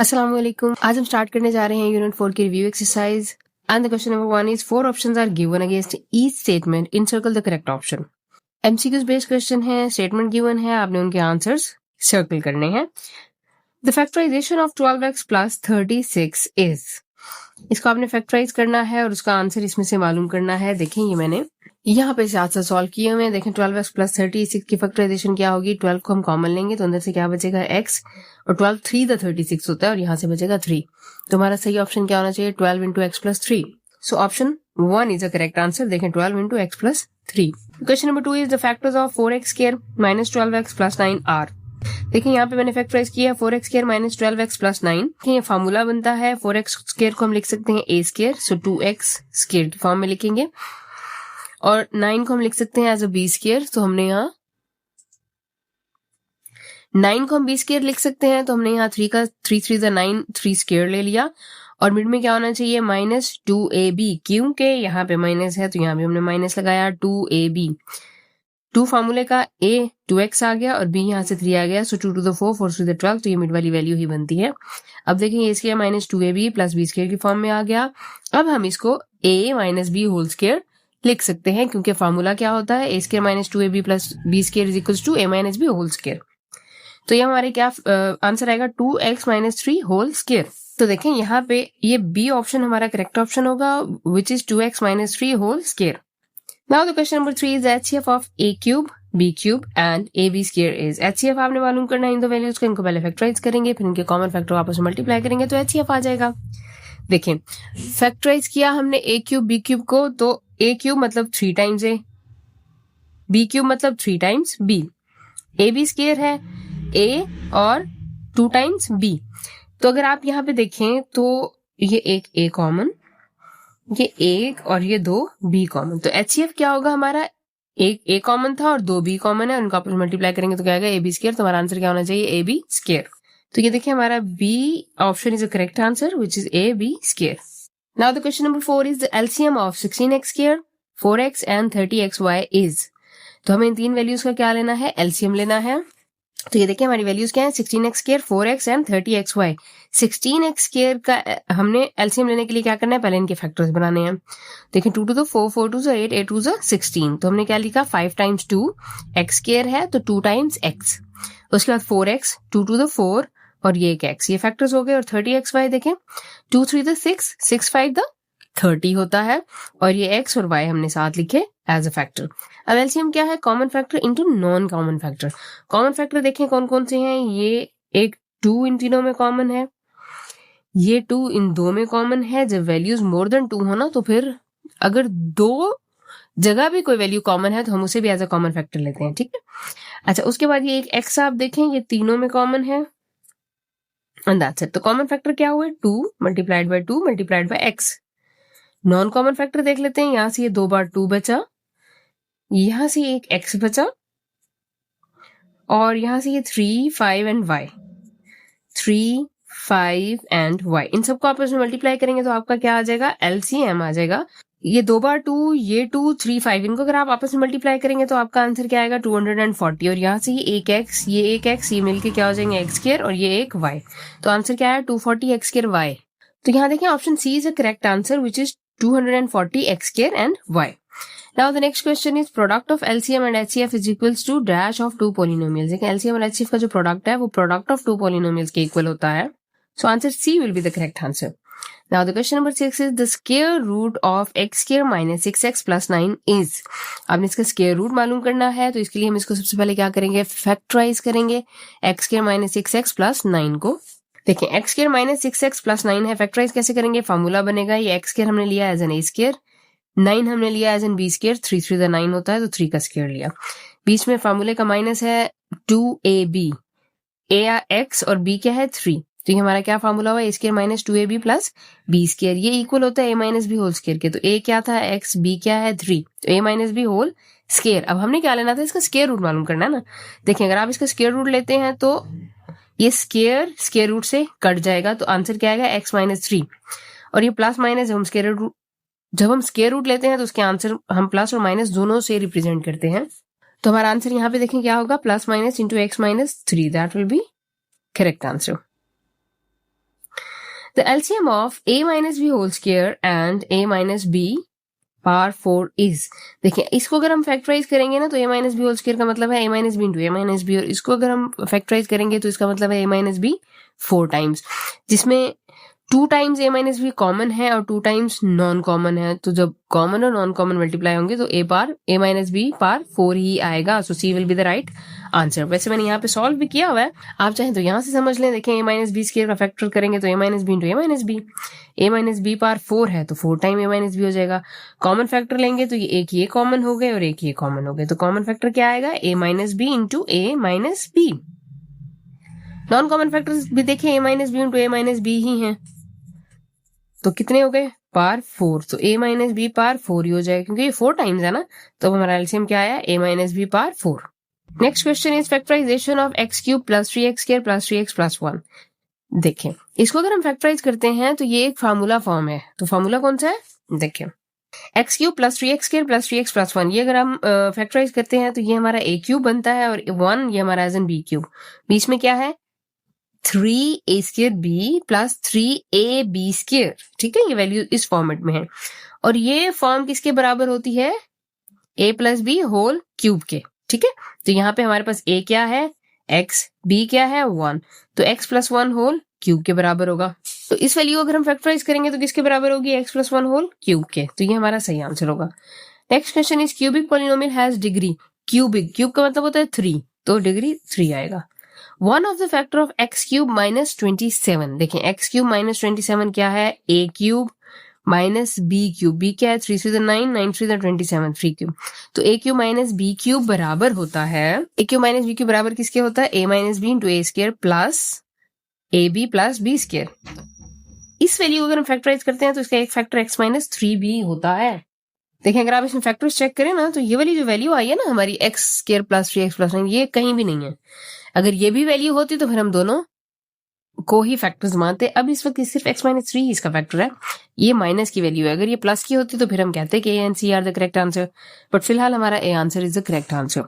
अस्सलाम वालेकुम। आज हम स्टार्ट करने जा रहे हैं यूनिट 4 की review exercise and the question number 1 is 4 options are given against each statement, encircle the correct option. MCQs based question है, स्टेटमेंट गिवन है, आपने उनके आंसर्स सर्कल करने हैं। The factorization of 12x plus 36 is, इसको आपने factorise करना है और उसका आंसर इसमें से मालूम करना है। देखें ये मैंने यहाँ पे साथ साथ सॉल्व किए हुए हैं। देखें 12x प्लस 36 की फैक्टराइजेशन क्या होगी, 12 को हम कॉमन लेंगे तो अंदर से क्या बचेगा x, और 12 3 द 36 होता है और यहाँ से बचेगा 3। तो हमारा सही ऑप्शन क्या होना चाहिए, 12 into x plus 3। So option 1 is the correct answer. देखें 12 into x plus 3। Question number 2 is the factors of 4x square minus 12x plus 9 are. देखिए यहाँ पे मैंने फैक्टराइज किया 4x square minus 12x plus 9। ये फार्मूला बनता है 4x square को हम लिख सकते हैं a square, so 2x square की फॉर्म में लिखेंगे, और 9 को हम लिख सकते हैं एज अ b स्क्वायर। तो हमने यहाँ 9 को हम b स्क्वायर लिख सकते हैं, तो हमने यहाँ 3 का 3 3 द 9 3 स्क्वायर ले लिया, और मिड में क्या होना चाहिए माइनस 2ab, क्योंकि यहाँ पे माइनस है तो यहाँ भी हमने माइनस लगाया 2ab। 2 फार्मूले का a 2x आ गया और b यहाँ से 3 आ गया, सो 2 to the 4 4 to the 12, तो ये मिड वाली वैल्यू ही बनती है। अब देखें a square minus 2ab plus b square की फॉर्म में आ गया। अब हम इसको a minus b whole square लिख सकते हैं, क्योंकि फार्मूला क्या होता है a square minus 2ab plus b square is equals to a minus b whole square. तो ये हमारे क्या आंसर आएगा 2x माइनस 3 होल स्क्वायर। तो देखें यहाँ पे ये b ऑप्शन हमारा करेक्ट ऑप्शन होगा, which is 2x minus 3 whole square. Now the question number 3 is HCF of a cube b cube and ab square is. HCF आपने मालूम करना है इन दो वैल्यूज को, इनको पहले फैक्टराइज करेंगे, फिर इनके कॉमन फैक्टर आपस में मल्टीप्लाई करेंगे तो HCF आ जाएगा। देखें फैक्टराइज किया हमने a क्यूब b क्यूब को, तो a क्यूब मतलब 3 टाइम्स a, b क्यूब मतलब 3 टाइम्स b, ab स्क्वायर है a और 2 टाइम्स b। तो अगर आप यहाँ पे देखें तो ये एक a कॉमन, ये एक और ये 2 b कॉमन, तो HCF क्या होगा हमारा, एक a कॉमन था और 2 b कॉमन है, उनको आपस में मल्टीप्लाई करेंगे तो क्या आएगा ab स्क्वायर। तो हमारा आंसर क्या होना चाहिए ab स्क्वायर। तो ये देखिए हमारा b option is the correct answer, which is ab square. Now the question number 4 is the LCM of 16x square 4x and 30xy is. तो हमें इन तीन वैल्यूज का क्या लेना है, LCM लेना है। तो ये देखिए हमारी वैल्यूज क्या है, 16x square 4x and 30xy। 16x square का हमने LCM लेने के लिए क्या करना है, पहले इनके फैक्टर्स बनाने हैं। देखिए 2 to the 4 4 to the 8 8 to the 16, तो हमने क्या लिखा 5 टाइम्स 2 x स्क्वायर है तो 2 टाइम्स x, उसके बाद 4x 2 to the 4 और ये एक x, ये फैक्टर्स हो गए। और 30xy देखें 2 3 the 6 6 5 the 30 होता है, और ये x और y हमने साथ लिखे एज अ फैक्टर। अब एलसीएम क्या है, common factor into non common factor. Common factor देखें कौन कौन से हैं, ये एक 2 इन तीनों में कॉमन है, ये 2 इन 2 में कॉमन है। जब वैल्यूज मोर देन 2 हो ना, तो फिर अगर 2 जगह भी कोई वैल्यू कॉमन है तो हम उसे भी एज अ कॉमन फैक्टर लेते हैं, ठीक है। अच्छा उसके बाद ये एक x आप देखें, ये तीनों में कॉमन है, एंड दैट्स इट। तो कॉमन फैक्टर क्या हुआ, 2 multiplied by 2 multiplied by x। Non common factor देख लेते हैं, यहां से ये 2 बार 2 बचा, यहां से एक x बचा, और यहां से ये 3 5 एंड y, 3 5 एंड y, इन सबको आपस में मल्टीप्लाई करेंगे तो आपका क्या आ जाएगा, LCM आ जाएगा। ये 2 बार 2, ये 2 3 5, इनको अगर आप आपस में मल्टीप्लाई करेंगे तो आपका आंसर क्या आएगा 240। और यहाँ से ये एक x, ये एक x, ये मिलके क्या हो जाएंगे x स्क्वायर, और ये एक y, तो आंसर क्या है 240 x स्क्वायर y। तो यहाँ देखें option C is a correct answer, which is 240 x square and y. Now the next question is product of LCM and HCF is equals to dash of two polynomials. देखिए LCM और HCF का जो product है वो product of to polynomials के equal होता है, so answer C will be the correct answer. Now the question number 6 is the square root of x square minus 6x plus 9 is. आपने इसका स्क्वायर रूट मालूम करना है, तो इसके लिए हम इसको सबसे पहले क्या करेंगे, फैक्टराइज करेंगे x square minus 6x plus 9 को। देखिए x square minus 6x plus 9 है, फैक्टराइज कैसे करेंगे, फार्मूला बनेगा, ये x स्क्वायर हमने लिया एज एन a स्क्वायर, 9 हमने लिया एज एन b स्क्वायर, 3 3 द 9 होता है तो 3 का स्क्वायर लिया, बीच में फार्मूले का माइनस है 2ab, a x और b क्या है 3, तो ये हमारा क्या फार्मूला हुआ, a square minus 2ab plus b square, ये इक्वल होता है a minus b whole square के। तो a क्या था x, b क्या है 3, तो a minus b whole square. अब हमने क्या लेना था, इसका स्क्वायर रूट मालूम करना है ना। देखिए अगर आप इसका स्क्वायर रूट लेते हैं तो ये स्क्वायर रूट से कट जाएगा, तो आंसर क्या आएगा x माइनस 3, और ये प्लस माइनस जब हम स्क्वायर रूट लेते हैं तो उसके आंसर हम प्लस और माइनस दोनों से रिप्रेजेंट करते हैं। तो हमारा आंसर यहाँ पे देखें क्या होगा, plus minus into x minus 3, that will be correct answer. The LCM of a minus b whole square and a minus B power 4 is, देखिए इसको अगर हम फैक्टराइज करेंगे ना तो a minus b whole square का मतलब है a minus B into a minus b, और इसको अगर हम फैक्टराइज करेंगे तो इसका मतलब है a माइनस बी 4 टाइम्स, जिसमें 2 times a minus b common है और 2 टाइम्स नॉन कॉमन है। तो जब कॉमन और नॉन कॉमन मल्टीप्लाई होंगे तो a माइनस बी पावर 4 ही आएगा। So C will be the right answer. वैसे मैंने यहाँ पे सॉल्व भी किया हुआ है, आप चाहें तो यहाँ से समझ लें। देखें a माइनस बी स्क्वायर का फैक्टर करेंगे तो a minus B into a minus B power 4 है तो 4 टाइम a माइनस बी हो जाएगा। कॉमन फैक्टर लेंगे तो ये एक ये कॉमन हो गए और एक ये कॉमन हो गए, तो कॉमन फैक्टर क्या आएगा a minus B into a minus B. Non common factors भी देखें a minus B into a minus B ही हैं, तो कितने हो गए पावर 4, तो a माइनस बी पावर 4 ही हो जाएगा क्योंकि ये 4 टाइम्स है ना, तो हमारा एलसीएम क्या आया a minus B power 4। Next question is factorization of x cube plus 3x square plus 3x plus 1। देखें इसको अगर हम फैक्टराइज करते हैं तो ये एक फार्मूला फॉर्म है, तो फार्मूला कौन सा है, देखें x cube plus 3x square plus 3x plus 1, ये अगर हम फैक्टराइज करते हैं तो ये हमारा a क्यूब बनता है और 1 ये हमारा एज एन b क्यूब, बीच में क्या है 3a square b plus 3ab square, ठीक है, ये वैल्यू इस फॉर्मेट में है और ये फॉर्म किसके बराबर होती है a plus b whole cube के, ठीक है। तो यहाँ पे हमारे पास a क्या है x, b क्या है 1, तो x प्लस 1 होल क्यूब के बराबर होगा। तो इस वैल्यू अगर हम फैक्टराइज करेंगे तो किसके बराबर होगी x प्लस 1 होल क्यूब के, तो ये हमारा सही आंसर होगा। Next question is cubic polynomial has degree, cubic cube का मतलब होता है 3, तो डिग्री 3 आएगा। One of the factor of x cube minus 27, देखें एक्स क्यूब माइनस 27 क्या है a cube minus b cube, b क्या है 3 3 9 9 3 27 3 क्यूब, तो a cube minus b cube बराबर होता है, a cube minus b cube बराबर किसके होता है a minus B into a square plus a b plus b square. इस वैल्यू अगर हम फैक्टराइज करते हैं तो इसका एक फैक्टर x माइनस 3 भी होता है। देखें अगर आप इसमें फैक्टर्स चेक करें ना तो ये वाली जो वैल्यू आई है ना हमारी x square plus 3x plus 9, ये कहीं भी नहीं है। अगर ये भी वैल्यू होती तो फिर हम दोनों को ही फैक्टर्स मानते। अब इस वक्त सिर्फ x माइनस 3 इसका फैक्टर है, ये माइनस की वैल्यू है। अगर ये प्लस की होती तो फिर हम कहते कि a and c are the correct answer, but फिलहाल हमारा a answer is the correct answer.